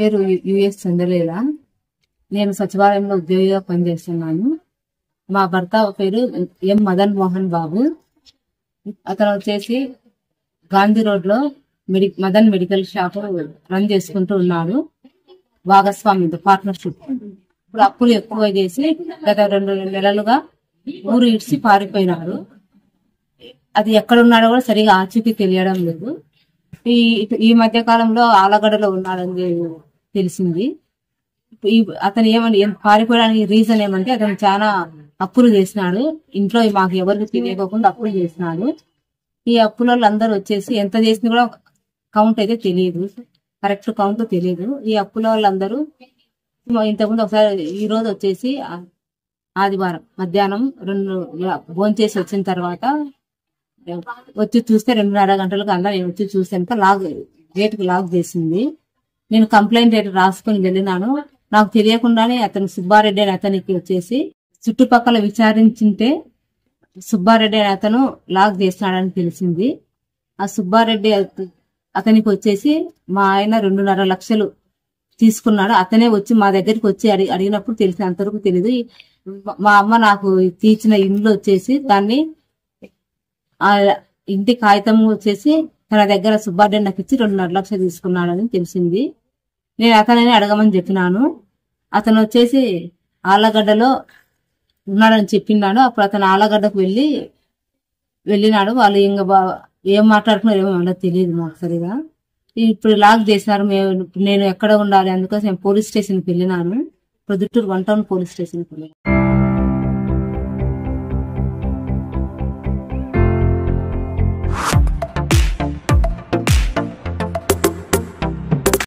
పేరు యుఎస్ చంద్రలేల. నేను సచివాలయంలో ఉద్యోగిగా పనిచేస్తున్నాను. మా భర్త పేరు ఎం మదన్ మోహన్ బాబు. అతను వచ్చేసి గాంధీ రోడ్ లో మదన్ మెడికల్ షాప్ రన్ చేసుకుంటూ ఉన్నాడు. భాగస్వామ్యంతో పార్ట్నర్షిప్. ఇప్పుడు అప్పులు ఎక్కువ చేసి గత 2 నెలలుగా ఊరు ఇడిచి పారిపోయినాడు. అది ఎక్కడున్నాడో కూడా సరిగా ఆచూకీ తెలియడం లేదు. ఈ మధ్య కాలంలో ఆలగడ్డలో ఉన్నాడని తెలిసింది. అతను పారిపోవడానికి రీజన్ ఏమంటే అతను చాలా అప్పులు చేసినాడు. ఇంట్లో మాకు ఎవరికి తెలియకోకుండా అప్పులు చేసినాడు. ఈ అప్పులలో అందరూ వచ్చేసి ఎంత చేసినా కూడా కౌంట్ అయితే తెలియదు, కరెక్ట్ కౌంట్ తెలియదు. ఈ అప్పుల వాళ్ళందరూ ఇంతకుముందు ఒకసారి ఈ రోజు వచ్చేసి ఆదివారం మధ్యాహ్నం భోంచేసి వచ్చిన తర్వాత వచ్చి చూస్తే 2.5 గంటలకు నేను వచ్చి చూసాక గేటుకు లాక్ చేసింది. నేను కంప్లైంట్ రాసుకుని వెళ్ళినాను. నాకు తెలియకుండానే అతను సుబ్బారెడ్డి అని అతనికి వచ్చేసి చుట్టుపక్కల విచారించింటే సుబ్బారెడ్డి అని అతను లాక్ చేసినాడని తెలిసింది. ఆ సుబ్బారెడ్డి అతనికి వచ్చేసి మా ఆయన 2.5 లక్షలు తీసుకున్నాడు. అతనే వచ్చి మా దగ్గరికి వచ్చి అడిగినప్పుడు తెలిసి అంతవరకు తెలియదు. మా అమ్మ నాకు తీర్చిన ఇండ్లు వచ్చేసి దాన్ని ఆ ఇంటి కాగితం వచ్చేసి తన దగ్గర సుబ్బారెడ్డి నాకు ఇచ్చి 2.5 లక్షలు తీసుకున్నాడని తెలిసింది. నేను అతనని అడగమని చెప్పినాను. అతను వచ్చేసి ఆలగడ్డలో ఉన్నాడని చెప్పినాడు. అప్పుడు అతను ఆలగడ్డకు వెళ్ళినాడు. వాళ్ళు ఇంకా ఏం మాట్లాడుకున్నారు ఏమో మనకు తెలియదు మాకు సరిగా. ఇప్పుడు లాక్ చేసినారు. నేను ఎక్కడ ఉండాలి అందుకోసం పోలీస్ స్టేషన్కి వెళ్ళినాను. ప్రొద్దుటూరు 1 టౌన్ పోలీస్ స్టేషన్కి వెళ్ళినాను.